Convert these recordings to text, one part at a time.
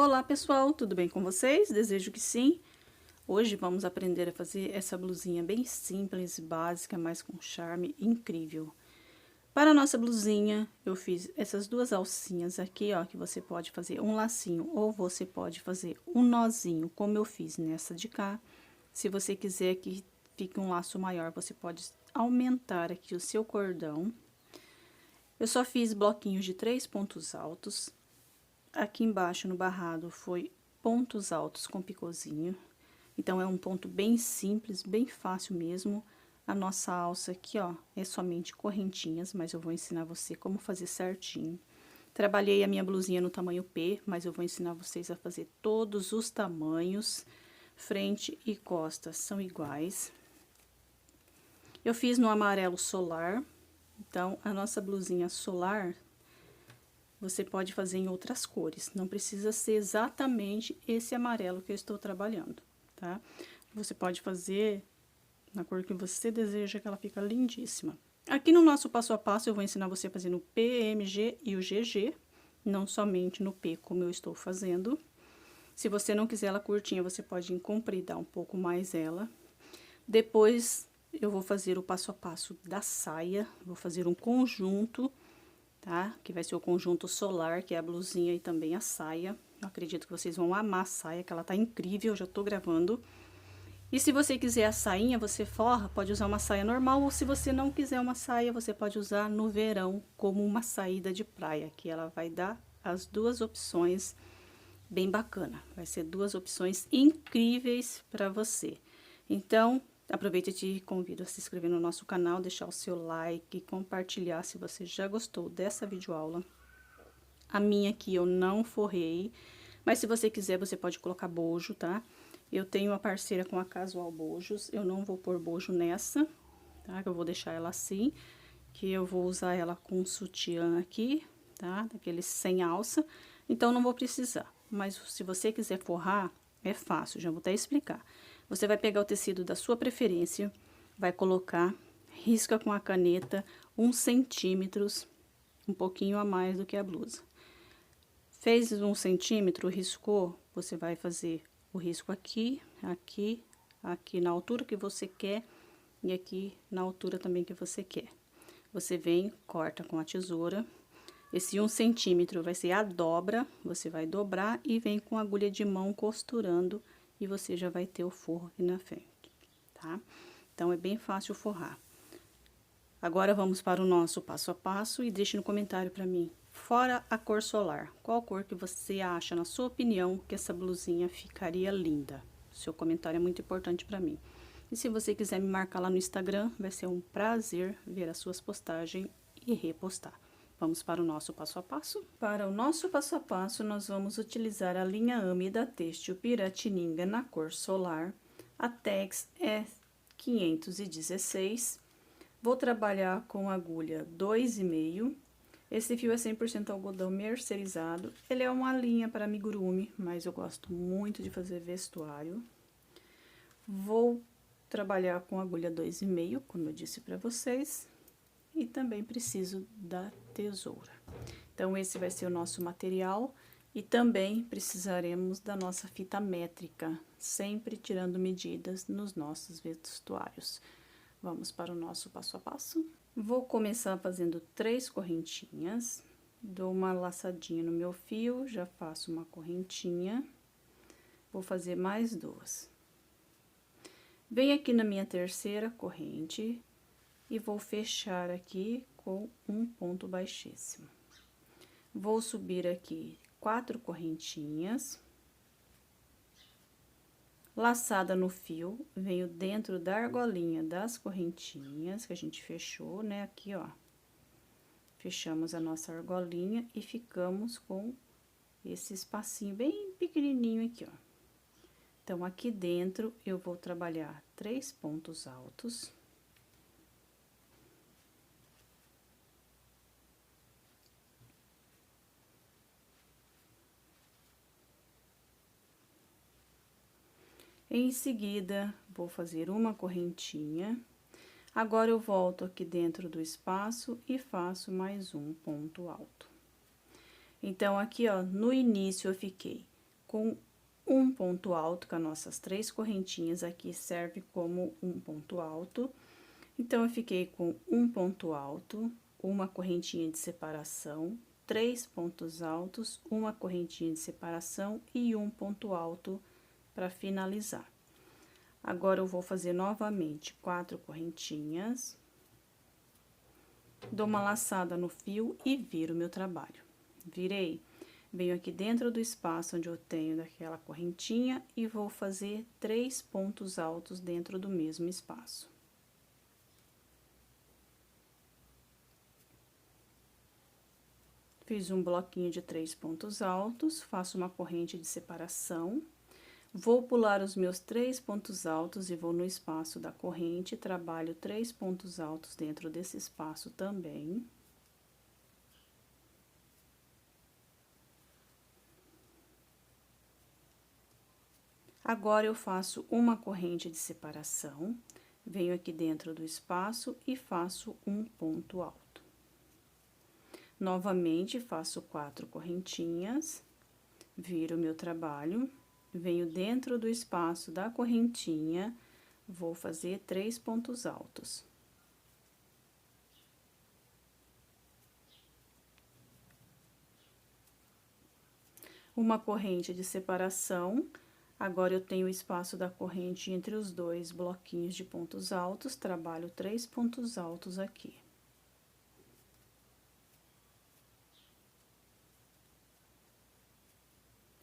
Olá pessoal, tudo bem com vocês? Desejo que sim. Hoje vamos aprender a fazer essa blusinha bem simples, básica, mas com charme incrível. Para a nossa blusinha, eu fiz essas duas alcinhas aqui, ó, que você pode fazer um lacinho ou você pode fazer um nozinho, como eu fiz nessa de cá. Se você quiser que fique um laço maior, você pode aumentar aqui o seu cordão. Eu só fiz bloquinhos de 3 pontos altos. Aqui embaixo no barrado foi pontos altos com picôzinho. Então, é um ponto bem simples, bem fácil mesmo. A nossa alça aqui, ó, é somente correntinhas, mas eu vou ensinar você como fazer certinho. Trabalhei a minha blusinha no tamanho P, mas eu vou ensinar vocês a fazer todos os tamanhos. Frente e costas são iguais. Eu fiz no amarelo solar. Então, a nossa blusinha solar, você pode fazer em outras cores. Não precisa ser exatamente esse amarelo que eu estou trabalhando, tá? Você pode fazer na cor que você deseja, que ela fica lindíssima. Aqui no nosso passo a passo, eu vou ensinar você a fazer no P, M, G e o GG, não somente no P, como eu estou fazendo. Se você não quiser ela curtinha, você pode encompridar um pouco mais ela. Depois, eu vou fazer o passo a passo da saia, vou fazer um conjunto, tá? Que vai ser o conjunto solar, que é a blusinha e também a saia. Eu acredito que vocês vão amar a saia, que ela tá incrível, já tô gravando. E se você quiser a sainha, você forra, pode usar uma saia normal, ou se você não quiser uma saia, você pode usar no verão como uma saída de praia, que ela vai dar as duas opções bem bacana. Vai ser duas opções incríveis para você. Então, aproveita e te convido a se inscrever no nosso canal, deixar o seu like, compartilhar se você já gostou dessa videoaula. A minha aqui eu não forrei, mas se você quiser, você pode colocar bojo, tá? Eu tenho uma parceira com a Casual Bojos, eu não vou pôr bojo nessa, tá? Eu vou deixar ela assim, que eu vou usar ela com sutiã aqui, tá? Daqueles sem alça, então não vou precisar. Mas se você quiser forrar, é fácil, já vou até explicar. Você vai pegar o tecido da sua preferência, vai colocar, risca com a caneta 1 centímetros, um pouquinho a mais do que a blusa. Fez 1 centímetro, riscou, você vai fazer o risco aqui, aqui, aqui na altura que você quer e aqui na altura também que você quer. Você vem, corta com a tesoura. Esse 1 centímetro vai ser a dobra, você vai dobrar e vem com a agulha de mão costurando e você já vai ter o forro aqui na frente, tá? Então, é bem fácil forrar. Agora, vamos para o nosso passo a passo e deixe no comentário para mim, fora a cor solar, qual cor que você acha, na sua opinião, que essa blusinha ficaria linda? Seu comentário é muito importante para mim. E se você quiser me marcar lá no Instagram, vai ser um prazer ver as suas postagens e repostar. Vamos para o nosso passo a passo? Para o nosso passo a passo, nós vamos utilizar a linha AME da Têxtil Piratininga na cor solar. A Tex é 516. Vou trabalhar com agulha 2,5. Esse fio é 100% algodão mercerizado. Ele é uma linha para amigurumi, mas eu gosto muito de fazer vestuário. Vou trabalhar com agulha 2,5, como eu disse para vocês. E também preciso da tesoura. Então, esse vai ser o nosso material. E também precisaremos da nossa fita métrica, sempre tirando medidas nos nossos vestuários. Vamos para o nosso passo a passo. Vou começar fazendo 3 correntinhas. Dou uma laçadinha no meu fio, já faço uma correntinha. Vou fazer mais 2. Venho aqui na minha terceira corrente e vou fechar aqui com um ponto baixíssimo. Vou subir aqui 4 correntinhas. Laçada no fio, venho dentro da argolinha das correntinhas que a gente fechou, né? Aqui, ó. Fechamos a nossa argolinha e ficamos com esse espacinho bem pequenininho aqui, ó. Então, aqui dentro, eu vou trabalhar 3 pontos altos. Em seguida, vou fazer uma correntinha. Agora, eu volto aqui dentro do espaço e faço mais um ponto alto. Então, aqui, ó, no início, eu fiquei com um ponto alto, com as nossas 3 correntinhas aqui serve como um ponto alto. Então, eu fiquei com um ponto alto, uma correntinha de separação, 3 pontos altos, uma correntinha de separação e um ponto alto para finalizar. Agora, eu vou fazer novamente 4 correntinhas, dou uma laçada no fio e viro meu trabalho. Virei, venho aqui dentro do espaço onde eu tenho daquela correntinha e vou fazer 3 pontos altos dentro do mesmo espaço. Fiz um bloquinho de 3 pontos altos, faço uma corrente de separação, vou pular os meus 3 pontos altos e vou no espaço da corrente, trabalho 3 pontos altos dentro desse espaço também. Agora, eu faço uma corrente de separação, venho aqui dentro do espaço e faço um ponto alto. Novamente, faço 4 correntinhas, viro meu trabalho, venho dentro do espaço da correntinha, vou fazer 3 pontos altos. Uma corrente de separação, agora eu tenho o espaço da corrente entre os 2 bloquinhos de pontos altos, trabalho 3 pontos altos aqui.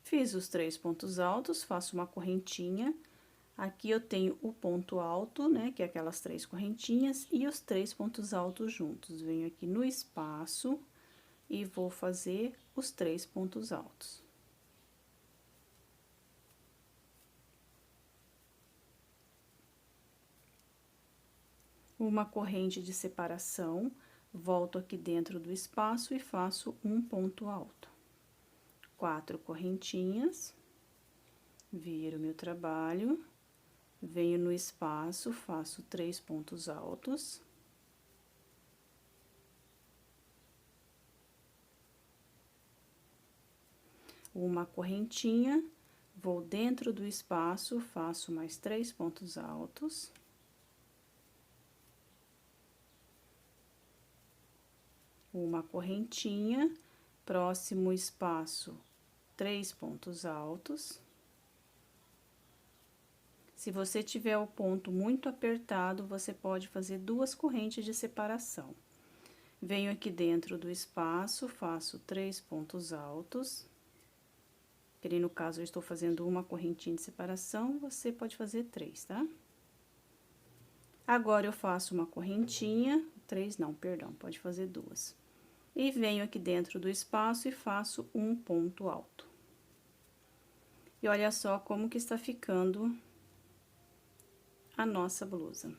Fiz os 3 pontos altos, faço uma correntinha. Aqui eu tenho o ponto alto, né, que é aquelas 3 correntinhas, e os 3 pontos altos juntos. Venho aqui no espaço e vou fazer os 3 pontos altos. Uma corrente de separação, volto aqui dentro do espaço e faço um ponto alto. 4 correntinhas, viro meu trabalho, venho no espaço, faço 3 pontos altos. Uma correntinha, vou dentro do espaço, faço mais 3 pontos altos. Uma correntinha, próximo espaço, 3 pontos altos. Se você tiver o ponto muito apertado, você pode fazer 2 correntes de separação. Venho aqui dentro do espaço, faço 3 pontos altos. Que no caso, eu estou fazendo uma correntinha de separação, você pode fazer 3, tá? Agora, eu faço uma correntinha, 3 não, perdão, pode fazer 2. E venho aqui dentro do espaço e faço um ponto alto. E olha só como que está ficando a nossa blusa.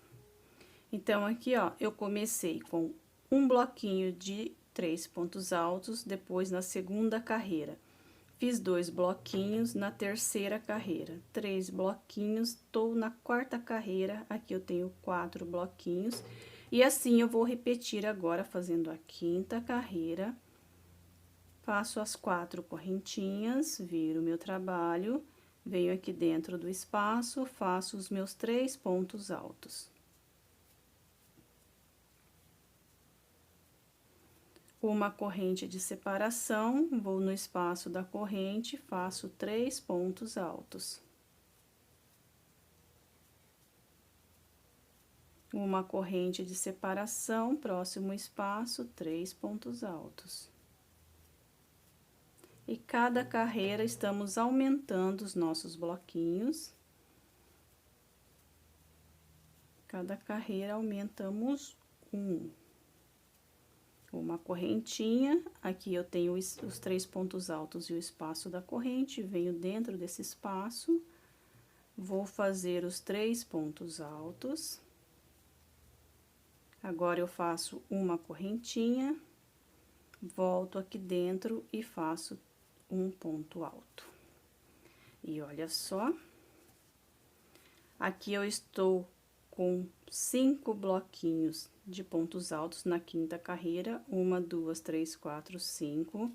Então, aqui, ó, eu comecei com um bloquinho de 3 pontos altos, depois na segunda carreira. Fiz 2 bloquinhos na terceira carreira, 3 bloquinhos, tô na quarta carreira, aqui eu tenho 4 bloquinhos. E assim, eu vou repetir agora, fazendo a quinta carreira, faço as 4 correntinhas, viro meu trabalho, venho aqui dentro do espaço, faço os meus 3 pontos altos. Uma corrente de separação, vou no espaço da corrente, faço 3 pontos altos. Uma corrente de separação, próximo espaço, 3 pontos altos. E cada carreira estamos aumentando os nossos bloquinhos. Cada carreira aumentamos um. Uma correntinha, aqui eu tenho os 3 pontos altos e o espaço da corrente, venho dentro desse espaço, vou fazer os 3 pontos altos. Agora, eu faço uma correntinha, volto aqui dentro e faço um ponto alto. E olha só, aqui eu estou com 5 bloquinhos de pontos altos na quinta carreira, 1, 2, 3, 4, 5.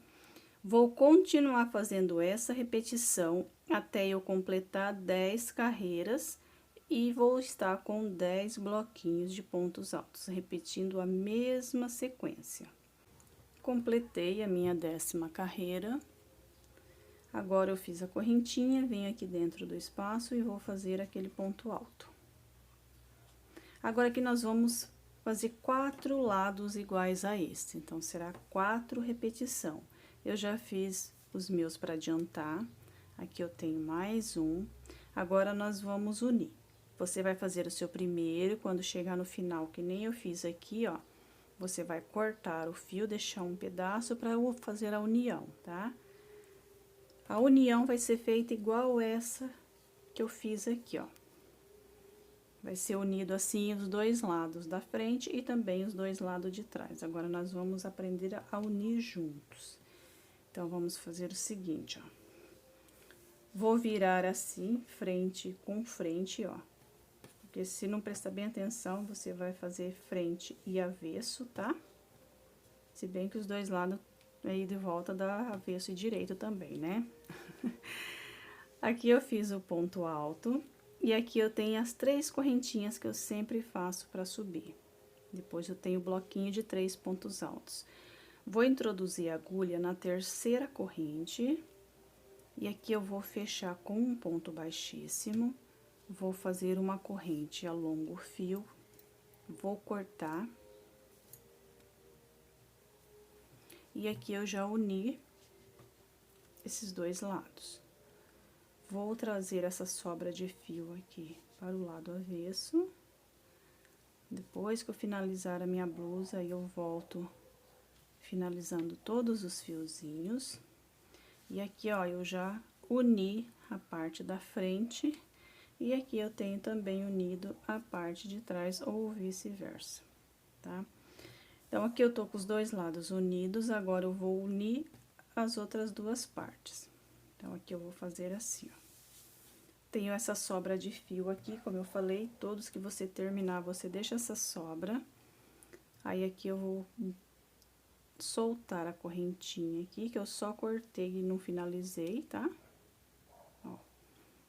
Vou continuar fazendo essa repetição até eu completar 10 carreiras e vou estar com 10 bloquinhos de pontos altos, repetindo a mesma sequência. Completei a minha 10ª carreira. Agora, eu fiz a correntinha, venho aqui dentro do espaço e vou fazer aquele ponto alto. Agora, aqui nós vamos fazer 4 lados iguais a este, então, será 4 repetição. Eu já fiz os meus para adiantar, aqui eu tenho mais um. Agora, nós vamos unir. Você vai fazer o seu primeiro, quando chegar no final, que nem eu fiz aqui, ó, você vai cortar o fio, deixar um pedaço para eu fazer a união, tá? A união vai ser feita igual essa que eu fiz aqui, ó. Vai ser unido assim os dois lados da frente e também os dois lados de trás. Agora, nós vamos aprender a unir juntos. Então, vamos fazer o seguinte, ó. Vou virar assim, frente com frente, ó. Porque se não prestar bem atenção, você vai fazer frente e avesso, tá? Se bem que os dois lados aí de volta dá avesso e direito também, né? Aqui eu fiz o ponto alto e aqui eu tenho as 3 correntinhas que eu sempre faço para subir. Depois eu tenho o bloquinho de 3 pontos altos. Vou introduzir a agulha na 3ª corrente e aqui eu vou fechar com um ponto baixíssimo. Vou fazer uma corrente, alongo o fio, vou cortar. E aqui eu já uni esses dois lados. Vou trazer essa sobra de fio aqui para o lado avesso. Depois que eu finalizar a minha blusa, aí eu volto finalizando todos os fiozinhos. E aqui, ó, eu já uni a parte da frente. E aqui eu tenho também unido a parte de trás ou vice-versa, tá? Então, aqui eu tô com os dois lados unidos, agora eu vou unir as outras duas partes. Então, aqui eu vou fazer assim, ó. Tenho essa sobra de fio aqui, como eu falei, todos que você terminar, você deixa essa sobra. Aí, aqui eu vou soltar a correntinha aqui, que eu só cortei e não finalizei, tá? Ó,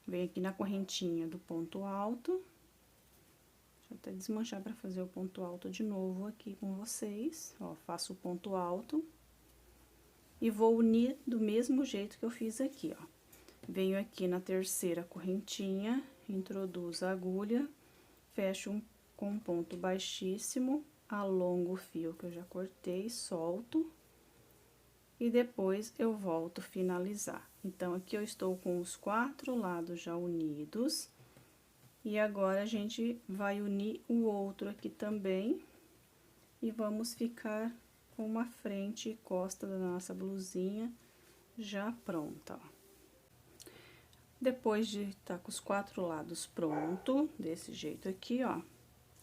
venho aqui na correntinha do ponto alto. Deixa eu até desmanchar para fazer o ponto alto de novo aqui com vocês. Ó, faço o ponto alto. E vou unir do mesmo jeito que eu fiz aqui, ó. Venho aqui na 3ª correntinha, introduzo a agulha, fecho com um ponto baixíssimo, alongo o fio que eu já cortei, solto. E depois eu volto finalizar. Então, aqui eu estou com os 4 lados já unidos. E agora, a gente vai unir o outro aqui também. E vamos ficar com uma frente e costa da nossa blusinha já pronta, ó. Depois de estar com os 4 lados pronto, desse jeito aqui, ó.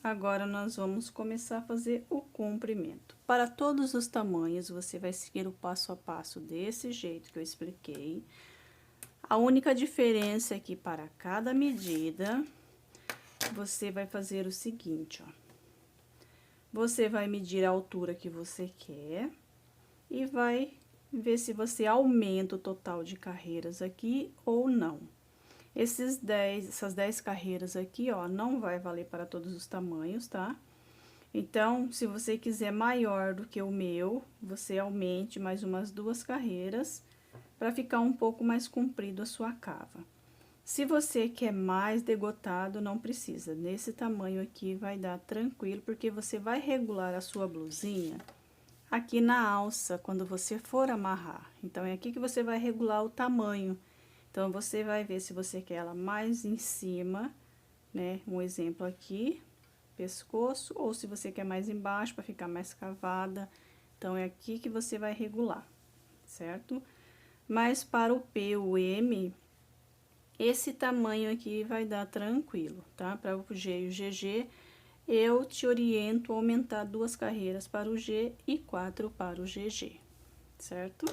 Agora, nós vamos começar a fazer o comprimento. Para todos os tamanhos, você vai seguir o passo a passo desse jeito que eu expliquei. A única diferença é que para cada medida, você vai fazer o seguinte, ó. Você vai medir a altura que você quer e vai ver se você aumenta o total de carreiras aqui ou não. Essas 10 carreiras aqui, ó, não vai valer para todos os tamanhos, tá? Então, se você quiser maior do que o meu, você aumente mais umas 2 carreiras para ficar um pouco mais comprido a sua cava. Se você quer mais degotado, não precisa. Nesse tamanho aqui vai dar tranquilo, porque você vai regular a sua blusinha aqui na alça, quando você for amarrar. Então, é aqui que você vai regular o tamanho. Então, você vai ver se você quer ela mais em cima, né? Um exemplo aqui, pescoço, ou se você quer mais embaixo, para ficar mais cavada. Então, é aqui que você vai regular, certo? Mas, para o P, o M, esse tamanho aqui vai dar tranquilo, tá? Para o G e o GG, eu te oriento a aumentar 2 carreiras para o G e 4 para o GG, certo?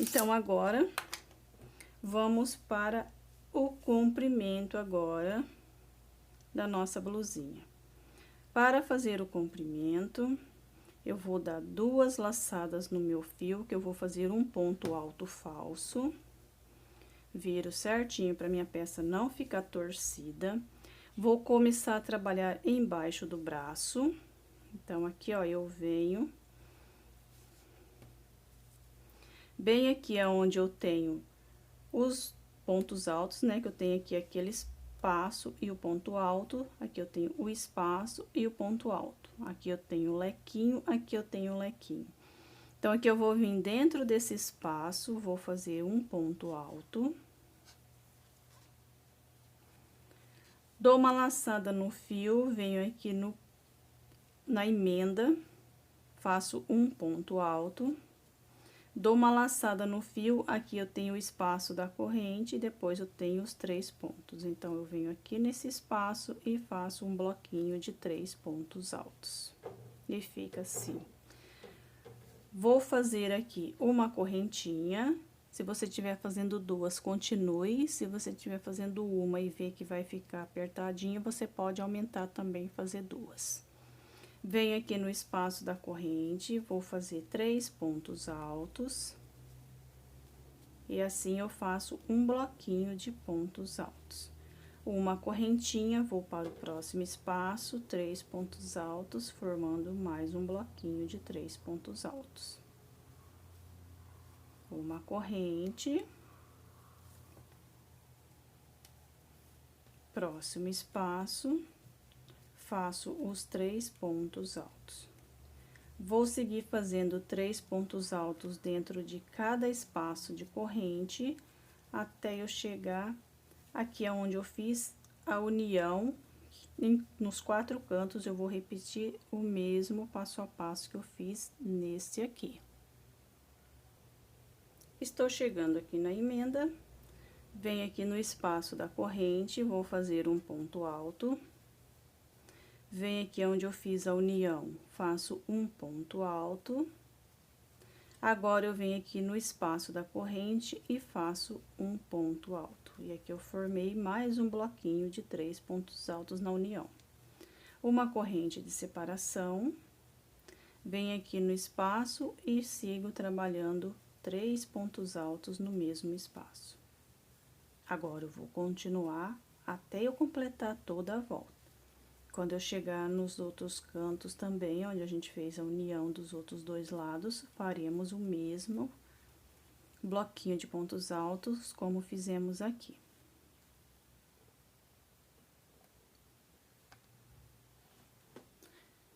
Então, agora, vamos para o comprimento agora da nossa blusinha. Para fazer o comprimento, eu vou dar 2 laçadas no meu fio, que eu vou fazer um ponto alto falso. Viro certinho para minha peça não ficar torcida. Vou começar a trabalhar embaixo do braço. Então, aqui, ó, eu venho. Bem aqui é onde eu tenho os pontos altos, né? Que eu tenho aqui aquele espaço e o ponto alto. Aqui eu tenho o espaço e o ponto alto. Aqui eu tenho o lequinho, aqui eu tenho o lequinho. Então, aqui eu vou vir dentro desse espaço, vou fazer um ponto alto. Dou uma laçada no fio, venho aqui na emenda, faço um ponto alto. Dou uma laçada no fio, aqui eu tenho o espaço da corrente e depois eu tenho os 3 pontos. Então, eu venho aqui nesse espaço e faço um bloquinho de 3 pontos altos. E fica assim. Vou fazer aqui uma correntinha. Se você estiver fazendo 2, continue. Se você estiver fazendo uma e ver que vai ficar apertadinho, você pode aumentar também e fazer 2. Venho aqui no espaço da corrente, vou fazer 3 pontos altos. E assim eu faço um bloquinho de pontos altos. Uma correntinha, vou para o próximo espaço, 3 pontos altos, formando mais um bloquinho de 3 pontos altos. Uma corrente. Próximo espaço, faço os 3 pontos altos. Vou seguir fazendo 3 pontos altos dentro de cada espaço de corrente, até eu chegar aqui aonde eu fiz a união. Nos 4 cantos, eu vou repetir o mesmo passo a passo que eu fiz nesse aqui. Estou chegando aqui na emenda, venho aqui no espaço da corrente, vou fazer um ponto alto. Venho aqui onde eu fiz a união, faço um ponto alto. Agora, eu venho aqui no espaço da corrente e faço um ponto alto. E aqui eu formei mais um bloquinho de 3 pontos altos na união. Uma corrente de separação. Venho aqui no espaço e sigo trabalhando 3 pontos altos no mesmo espaço. Agora, eu vou continuar até eu completar toda a volta. Quando eu chegar nos outros cantos também, onde a gente fez a união dos outros 2 lados, faremos o mesmo bloquinho de pontos altos, como fizemos aqui.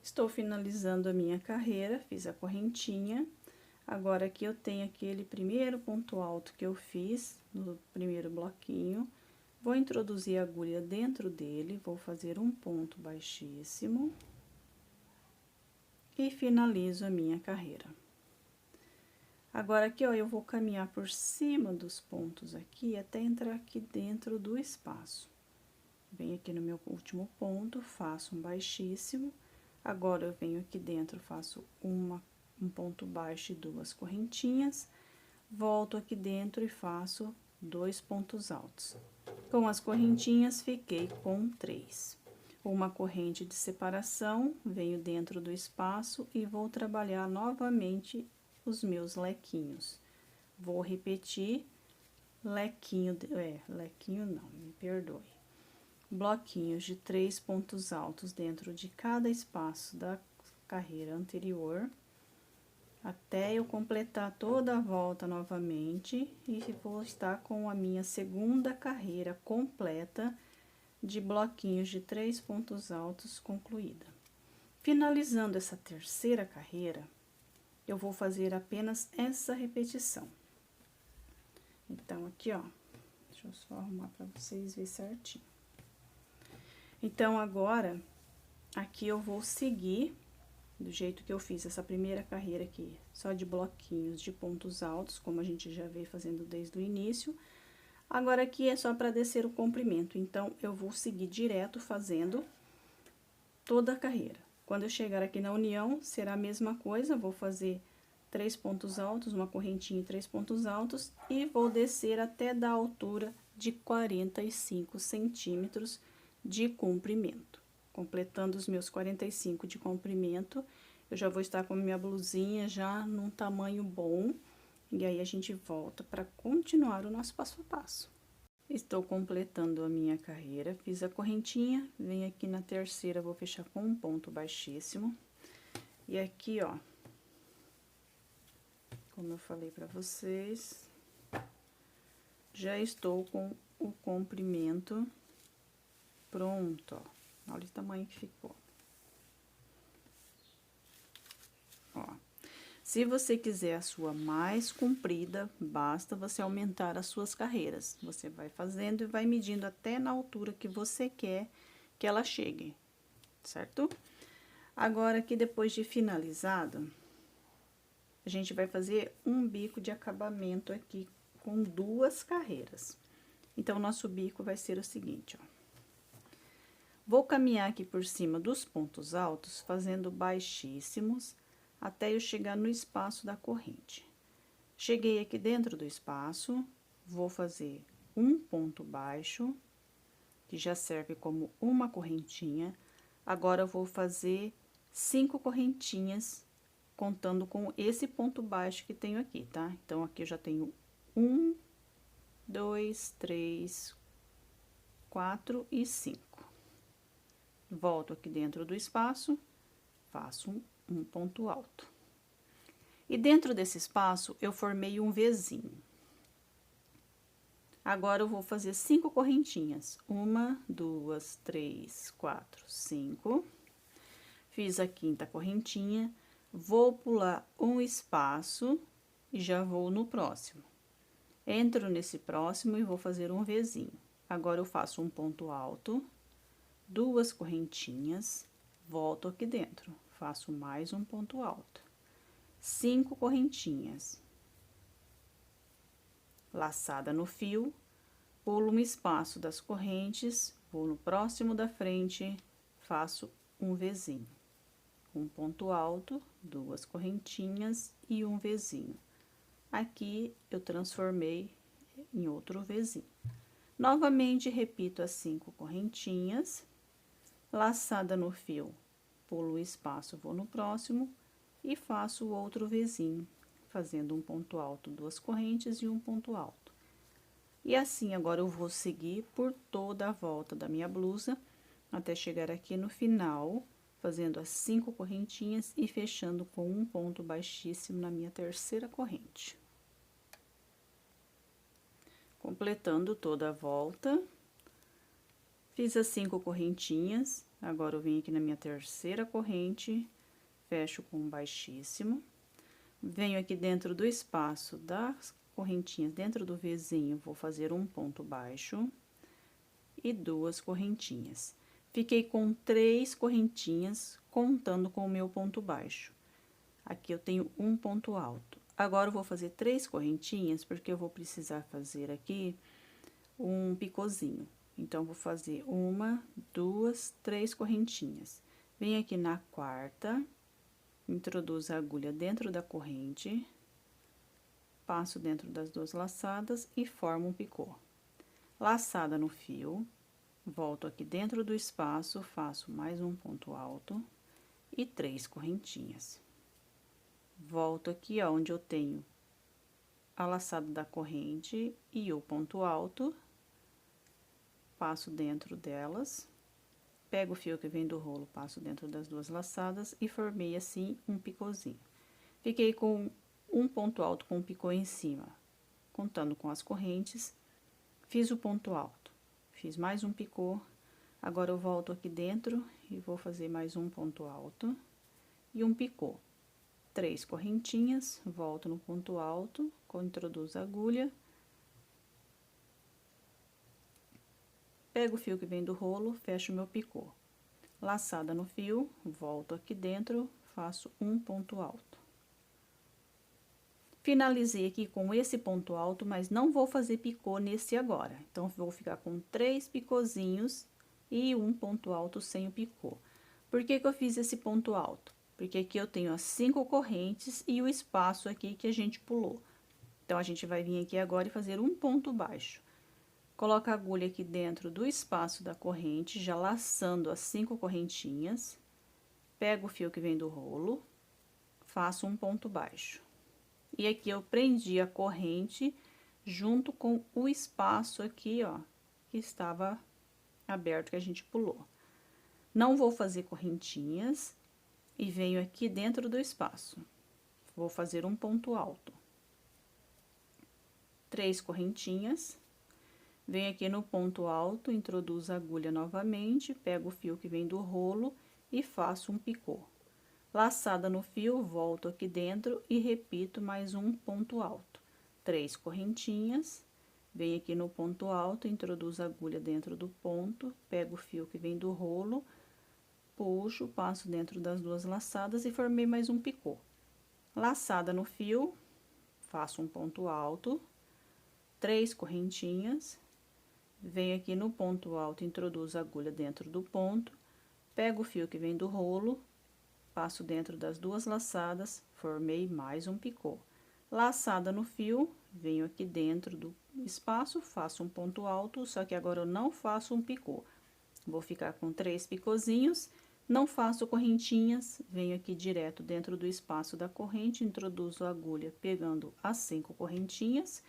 Estou finalizando a minha carreira, fiz a correntinha. Agora, aqui eu tenho aquele primeiro ponto alto que eu fiz no primeiro bloquinho. Vou introduzir a agulha dentro dele, vou fazer um ponto baixíssimo. E finalizo a minha carreira. Agora, aqui, ó, eu vou caminhar por cima dos pontos aqui, até entrar aqui dentro do espaço. Venho aqui no meu último ponto, faço um baixíssimo. Agora, eu venho aqui dentro, faço um ponto baixo e 2 correntinhas. Volto aqui dentro e faço 2 pontos altos. Com as correntinhas, fiquei com 3. Uma corrente de separação, venho dentro do espaço e vou trabalhar novamente os meus lequinhos. Vou repetir lequinho, lequinho não, me perdoe. Bloquinhos de 3 pontos altos dentro de cada espaço da carreira anterior, até eu completar toda a volta novamente e vou estar com a minha segunda carreira completa de bloquinhos de 3 pontos altos concluída. Finalizando essa terceira carreira, eu vou fazer apenas essa repetição. Então, aqui, ó, deixa eu só arrumar para vocês verem certinho. Então, agora, aqui eu vou seguir do jeito que eu fiz essa primeira carreira aqui, só de bloquinhos de pontos altos, como a gente já veio fazendo desde o início. Agora, aqui é só para descer o comprimento, então, eu vou seguir direto fazendo toda a carreira. Quando eu chegar aqui na união, será a mesma coisa, vou fazer 3 pontos altos, uma correntinha e 3 pontos altos, e vou descer até da altura de 45 centímetros de comprimento. Completando os meus 45 de comprimento, eu já vou estar com a minha blusinha já num tamanho bom. E aí, a gente volta para continuar o nosso passo a passo. Estou completando a minha carreira, fiz a correntinha, venho aqui na terceira, vou fechar com um ponto baixíssimo. E aqui, ó, como eu falei pra vocês, já estou com o comprimento pronto, ó. Olha o tamanho que ficou. Ó. Se você quiser a sua mais comprida, basta você aumentar as suas carreiras. Você vai fazendo e vai medindo até na altura que você quer que ela chegue, certo? Agora, aqui depois de finalizado, a gente vai fazer um bico de acabamento aqui com 2 carreiras. Então, nosso bico vai ser o seguinte, ó. Vou caminhar aqui por cima dos pontos altos, fazendo baixíssimos, até eu chegar no espaço da corrente. Cheguei aqui dentro do espaço, vou fazer um ponto baixo, que já serve como uma correntinha. Agora, eu vou fazer 5 correntinhas, contando com esse ponto baixo que tenho aqui, tá? Então, aqui eu já tenho 1, 2, 3, 4 e 5. Volto aqui dentro do espaço, faço um ponto alto. E dentro desse espaço, eu formei um Vzinho. Agora, eu vou fazer 5 correntinhas. 1, 2, 3, 4, 5. Fiz a 5ª correntinha, vou pular um espaço e já vou no próximo. Entro nesse próximo e vou fazer um Vzinho. Agora, eu faço um ponto alto, 2 correntinhas, volto aqui dentro, faço mais um ponto alto, 5 correntinhas, laçada no fio, pulo um espaço das correntes, vou no próximo da frente, faço um Vzinho, um ponto alto, 2 correntinhas e um Vzinho. Aqui, eu transformei em outro Vzinho. Novamente, repito as 5 correntinhas, laçada no fio, pulo o espaço, vou no próximo e faço o outro Vzinho, fazendo um ponto alto, 2 correntes e um ponto alto. E assim, agora eu vou seguir por toda a volta da minha blusa, até chegar aqui no final, fazendo as 5 correntinhas e fechando com um ponto baixíssimo na minha terceira corrente. Completando toda a volta, fiz as 5 correntinhas, agora eu venho aqui na minha terceira corrente, fecho com um baixíssimo, venho aqui dentro do espaço das correntinhas, dentro do Vzinho, vou fazer um ponto baixo e 2 correntinhas. Fiquei com 3 correntinhas, contando com o meu ponto baixo. Aqui eu tenho um ponto alto. Agora, eu vou fazer 3 correntinhas, porque eu vou precisar fazer aqui um picôzinho. Então, vou fazer 1, 2, 3 correntinhas. Venho aqui na 4ª, introduzo a agulha dentro da corrente, passo dentro das 2 laçadas e formo um picô. Laçada no fio, volto aqui dentro do espaço, faço mais um ponto alto e 3 correntinhas. Volto aqui, ó, onde eu tenho a laçada da corrente e o ponto alto, passo dentro delas, pego o fio que vem do rolo, passo dentro das 2 laçadas e formei assim um picôzinho. Fiquei com um ponto alto com um picô em cima, contando com as correntes, fiz o ponto alto, fiz mais um picô, agora eu volto aqui dentro e vou fazer mais um ponto alto e um picô. 3 correntinhas, volto no ponto alto, introduzo a agulha, pego o fio que vem do rolo, fecho meu picô. Laçada no fio, volto aqui dentro, faço um ponto alto. Finalizei aqui com esse ponto alto, mas não vou fazer picô nesse agora. Então, vou ficar com 3 picôzinhos e um ponto alto sem o picô. Por que que eu fiz esse ponto alto? Porque aqui eu tenho as 5 correntes e o espaço aqui que a gente pulou. Então, a gente vai vir aqui agora e fazer um ponto baixo. Coloca a agulha aqui dentro do espaço da corrente, já laçando as 5 correntinhas. Pego o fio que vem do rolo, faço um ponto baixo. E aqui eu prendi a corrente junto com o espaço aqui, ó, que estava aberto, que a gente pulou. Não vou fazer correntinhas e venho aqui dentro do espaço. Vou fazer um ponto alto. 3 correntinhas. Venho aqui no ponto alto, introduzo a agulha novamente, pego o fio que vem do rolo e faço um picô. Laçada no fio, volto aqui dentro e repito mais um ponto alto. 3 correntinhas, venho aqui no ponto alto, introduzo a agulha dentro do ponto, pego o fio que vem do rolo, puxo, passo dentro das 2 laçadas e formei mais um picô. Laçada no fio, faço um ponto alto, 3 correntinhas, venho aqui no ponto alto, introduzo a agulha dentro do ponto, pego o fio que vem do rolo, passo dentro das 2 laçadas, formei mais um picô. Laçada no fio, venho aqui dentro do espaço, faço um ponto alto, só que agora eu não faço um picô. Vou ficar com 3 picôzinhos, não faço correntinhas, venho aqui direto dentro do espaço da corrente, introduzo a agulha pegando as 5 correntinhas,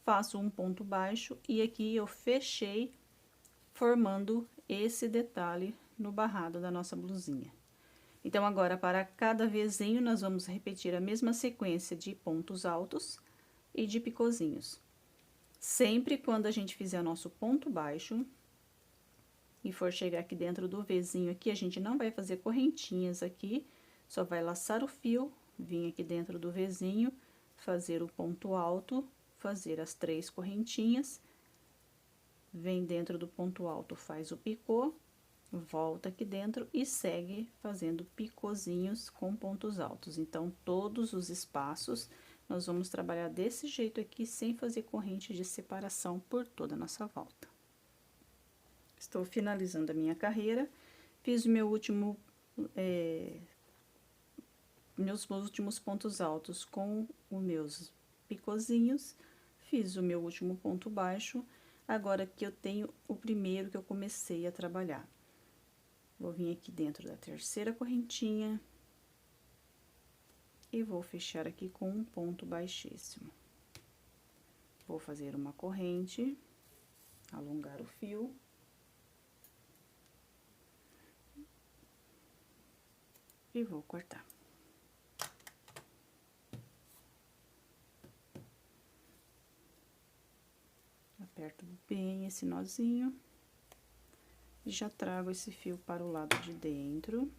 faço um ponto baixo e aqui eu fechei, formando esse detalhe no barrado da nossa blusinha. Então, agora, para cada vezinho, nós vamos repetir a mesma sequência de pontos altos e de picôzinhos. Sempre quando a gente fizer nosso ponto baixo e for chegar aqui dentro do vezinho aqui, a gente não vai fazer correntinhas aqui, só vai laçar o fio, vir aqui dentro do vezinho, fazer o ponto alto, fazer as 3 correntinhas, vem dentro do ponto alto, faz o picô, volta aqui dentro e segue fazendo picôzinhos com pontos altos. Então, todos os espaços, nós vamos trabalhar desse jeito aqui, sem fazer corrente de separação por toda a nossa volta. Estou finalizando a minha carreira, fiz o meu último, meus últimos pontos altos com os meus picôzinhos, fiz o meu último ponto baixo, agora que eu tenho o primeiro que eu comecei a trabalhar. Vou vir aqui dentro da 3ª correntinha e vou fechar aqui com um ponto baixíssimo. Vou fazer uma corrente, alongar o fio. E vou cortar. Aperto bem esse nozinho. E já trago esse fio para o lado de dentro.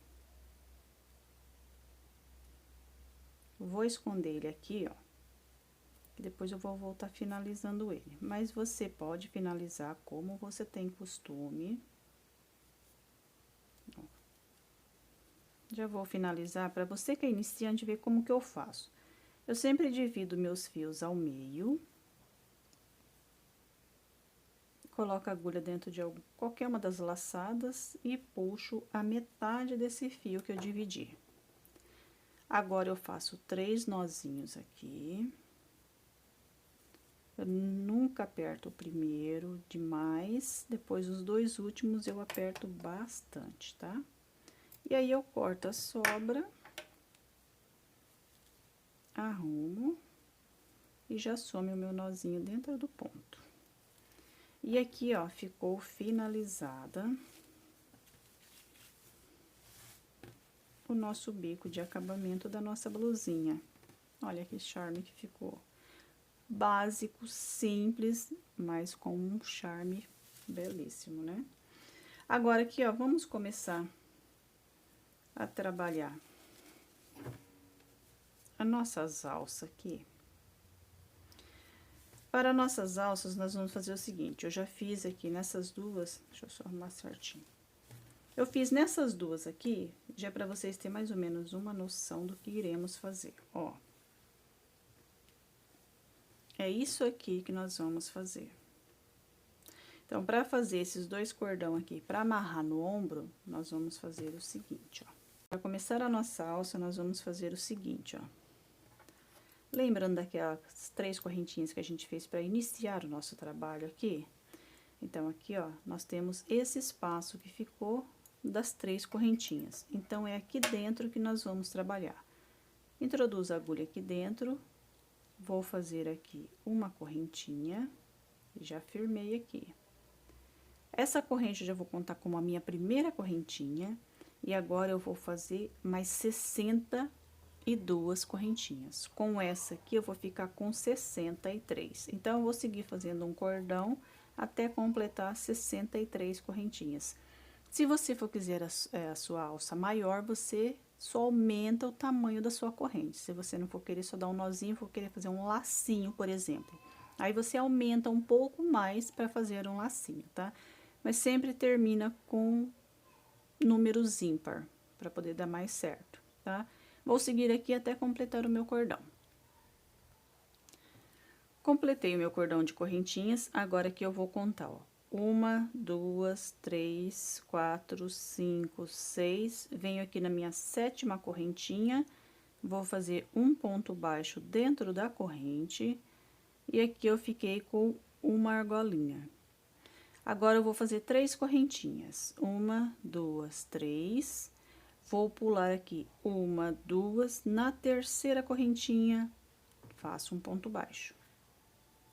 Vou esconder ele aqui, ó. E depois eu vou voltar finalizando ele. Mas você pode finalizar como você tem costume. Ó. Já vou finalizar para você que é iniciante ver como que eu faço. Eu sempre divido meus fios ao meio. Coloco a agulha dentro de qualquer uma das laçadas e puxo a metade desse fio que eu dividi. Agora, eu faço 3 nozinhos aqui. Eu nunca aperto o primeiro demais, depois os 2 últimos eu aperto bastante, tá? E aí, eu corto a sobra, arrumo e já some o meu nozinho dentro do ponto. E aqui, ó, ficou finalizada o nosso bico de acabamento da nossa blusinha. Olha que charme que ficou. Básico, simples, mas com um charme belíssimo, né? Agora aqui, ó, vamos começar a trabalhar as nossas alças aqui. Para nossas alças, nós vamos fazer o seguinte, eu já fiz aqui nessas duas, deixa eu só arrumar certinho. Eu fiz nessas duas aqui, já para vocês terem mais ou menos uma noção do que iremos fazer, ó. É isso aqui que nós vamos fazer. Então, para fazer esses 2 cordão aqui, para amarrar no ombro, nós vamos fazer o seguinte, ó. Para começar a nossa alça, nós vamos fazer o seguinte, ó. Lembrando daquelas 3 correntinhas que a gente fez para iniciar o nosso trabalho aqui? Então, aqui, ó, nós temos esse espaço que ficou das 3 correntinhas. Então, é aqui dentro que nós vamos trabalhar. Introduzo a agulha aqui dentro, vou fazer aqui uma correntinha, já firmei aqui. Essa corrente eu já vou contar como a minha primeira correntinha, e agora eu vou fazer mais 62 correntinhas. Com essa aqui, eu vou ficar com 63. Então, eu vou seguir fazendo um cordão até completar 63 correntinhas. Se você for quiser a sua alça maior, você só aumenta o tamanho da sua corrente. Se você não for querer só dar um nozinho, for querer fazer um lacinho, por exemplo. Aí, você aumenta um pouco mais para fazer um lacinho, tá? Mas sempre termina com números ímpar, para poder dar mais certo, tá? Vou seguir aqui até completar o meu cordão. Completei o meu cordão de correntinhas, agora aqui eu vou contar, ó. 1, 2, 3, 4, 5, 6. Venho aqui na minha 7ª correntinha, vou fazer um ponto baixo dentro da corrente, e aqui eu fiquei com uma argolinha. Agora, eu vou fazer 3 correntinhas. 1, 2, 3. Vou pular aqui 1, 2. Na terceira correntinha, faço um ponto baixo.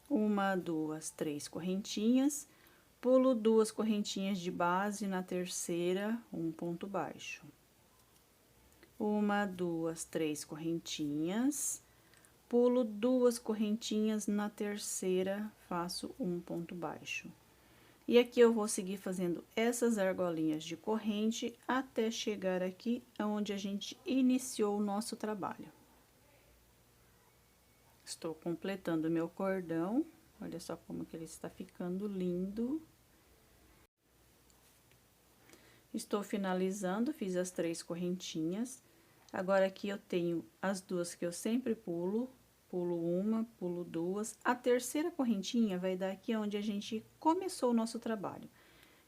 1, 2, 3 correntinhas. Pulo 2 correntinhas de base na terceira, um ponto baixo. 1, 2, 3 correntinhas. Pulo 2 correntinhas na terceira, faço um ponto baixo. E aqui eu vou seguir fazendo essas argolinhas de corrente até chegar aqui onde a gente iniciou o nosso trabalho. Estou completando o meu cordão, olha só como que ele está ficando lindo. Estou finalizando, fiz as 3 correntinhas. Agora, aqui eu tenho as duas que eu sempre pulo. Pulo 1, pulo 2. A terceira correntinha vai dar aqui onde a gente começou o nosso trabalho.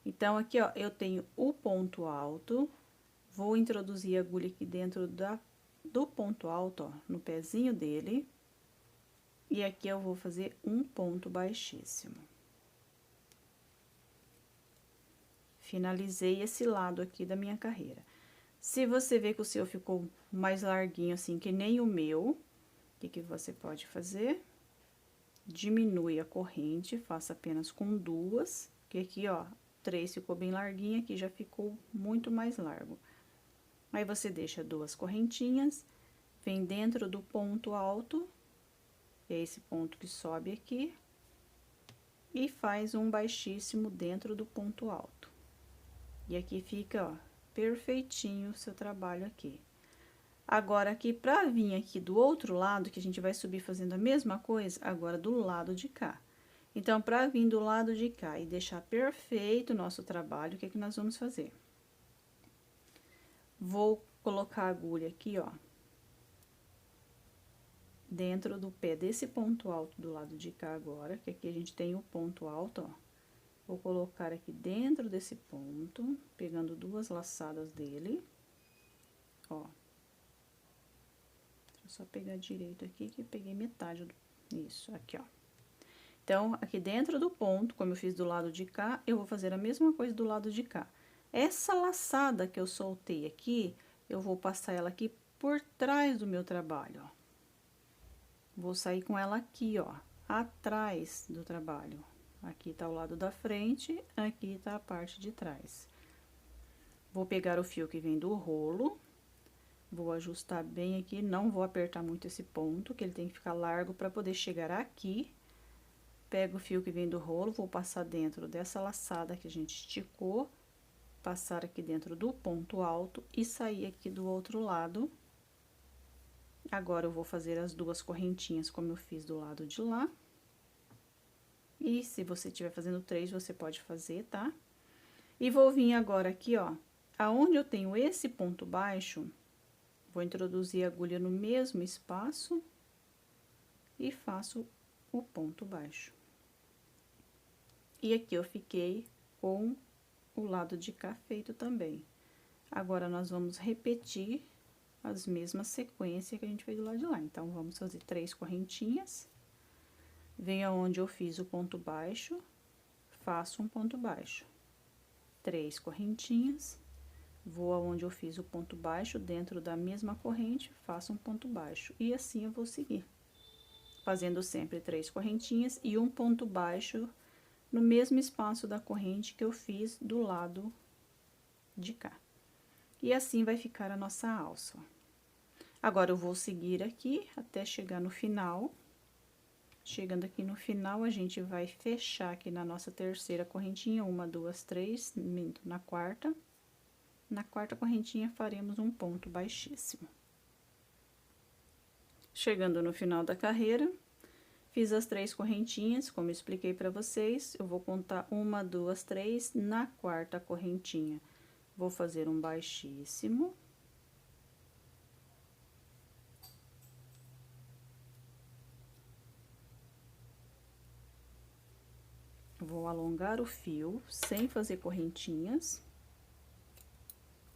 Então, aqui, ó, eu tenho o ponto alto, vou introduzir a agulha aqui dentro do ponto alto, ó, no pezinho dele. E aqui eu vou fazer um ponto baixíssimo. Finalizei esse lado aqui da minha carreira. Se você vê que o seu ficou mais larguinho assim, que nem o meu, o que você pode fazer? Diminui a corrente, faça apenas com 2, que aqui, ó, 3 ficou bem larguinho, aqui já ficou muito mais largo. Aí, você deixa 2 correntinhas, vem dentro do ponto alto, é esse ponto que sobe aqui, e faz um baixíssimo dentro do ponto alto. E aqui fica, ó, perfeitinho o seu trabalho aqui. Agora, aqui, pra vir aqui do outro lado, que a gente vai subir fazendo a mesma coisa, agora do lado de cá. Então, pra vir do lado de cá e deixar perfeito o nosso trabalho, o que nós vamos fazer? Vou colocar a agulha aqui, ó, dentro do pé desse ponto alto do lado de cá agora, que aqui a gente tem o ponto alto, ó. Vou colocar aqui dentro desse ponto, pegando 2 laçadas dele, ó. Só pegar direito aqui, que eu peguei metade isso, aqui, ó. Então, aqui dentro do ponto, como eu fiz do lado de cá, eu vou fazer a mesma coisa do lado de cá. Essa laçada que eu soltei aqui, eu vou passar ela aqui por trás do meu trabalho, ó. Vou sair com ela aqui, ó, atrás do trabalho. Aqui tá o lado da frente, aqui tá a parte de trás. Vou pegar o fio que vem do rolo. Vou ajustar bem aqui, não vou apertar muito esse ponto, que ele tem que ficar largo para poder chegar aqui. Pego o fio que vem do rolo, vou passar dentro dessa laçada que a gente esticou, passar aqui dentro do ponto alto e sair aqui do outro lado. Agora, eu vou fazer as 2 correntinhas como eu fiz do lado de lá. E se você estiver fazendo 3, você pode fazer, tá? E vou vir agora aqui, ó, aonde eu tenho esse ponto baixo. Vou introduzir a agulha no mesmo espaço e faço o ponto baixo. E aqui eu fiquei com o lado de cá feito também. Agora, nós vamos repetir as mesmas sequências que a gente fez do lado de lá. Então, vamos fazer 3 correntinhas. Venho aonde eu fiz o ponto baixo, faço um ponto baixo. 3 correntinhas. vou aonde eu fiz o ponto baixo, dentro da mesma corrente, faço um ponto baixo. E assim eu vou seguir, fazendo sempre 3 correntinhas e um ponto baixo no mesmo espaço da corrente que eu fiz do lado de cá. E assim vai ficar a nossa alça, ó. Agora, eu vou seguir aqui até chegar no final. Chegando aqui no final, a gente vai fechar aqui na nossa terceira correntinha, 1, 2, 3, na quarta. Na quarta correntinha, faremos um ponto baixíssimo. Chegando no final da carreira, fiz as 3 correntinhas, como eu expliquei para vocês, eu vou contar 1, 2, 3, na quarta correntinha, vou fazer um baixíssimo. Vou alongar o fio, sem fazer correntinhas.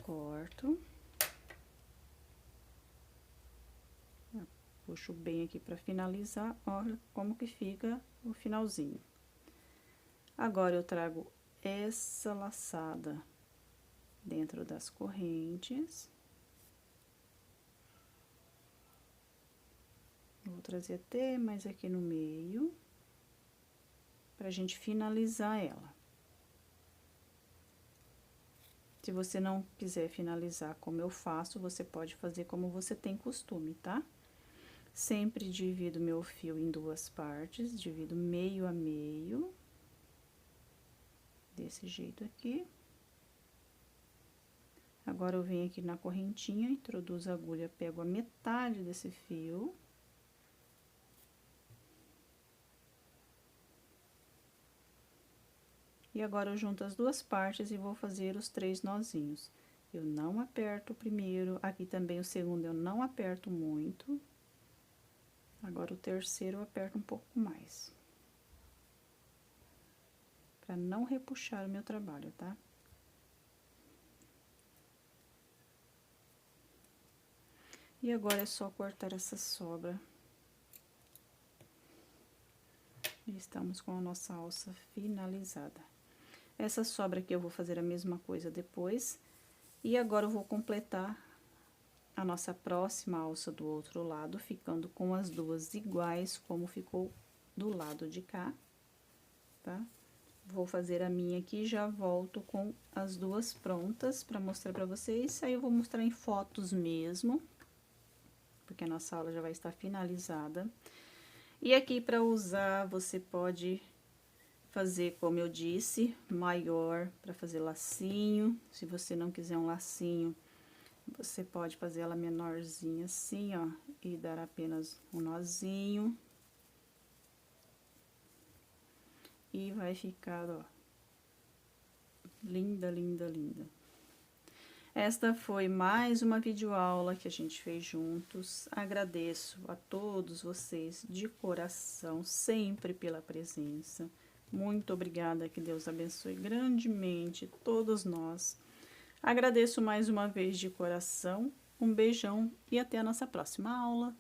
Corto. Puxo bem aqui para finalizar, olha como que fica o finalzinho. Agora, eu trago essa laçada dentro das correntes. Vou trazer até mais aqui no meio, pra gente finalizar ela. Se você não quiser finalizar como eu faço, você pode fazer como você tem costume, tá? Sempre divido meu fio em 2 partes, divido meio a meio, desse jeito aqui. Agora, eu venho aqui na correntinha, introduzo a agulha, pego a metade desse fio. E agora, eu junto as 2 partes e vou fazer os 3 nozinhos. Eu não aperto o primeiro, aqui também o segundo eu não aperto muito. Agora, o terceiro eu aperto um pouco mais. Pra não repuxar o meu trabalho, tá? E agora, é só cortar essa sobra. E estamos com a nossa alça finalizada. Essa sobra aqui eu vou fazer a mesma coisa depois. E agora, eu vou completar a nossa próxima alça do outro lado, ficando com as 2 iguais, como ficou do lado de cá, tá? Vou fazer a minha aqui, já volto com as 2 prontas pra mostrar pra vocês. Aí, eu vou mostrar em fotos mesmo, porque a nossa aula já vai estar finalizada. E aqui, pra usar, você pode fazer, como eu disse, maior para fazer lacinho. Se você não quiser um lacinho, você pode fazer ela menorzinha assim, ó, e dar apenas um nozinho. E vai ficar, ó, linda, linda, linda. Esta foi mais uma videoaula que a gente fez juntos. Agradeço a todos vocês de coração, sempre pela presença. Muito obrigada, que Deus abençoe grandemente todos nós. Agradeço mais uma vez de coração, um beijão e até a nossa próxima aula.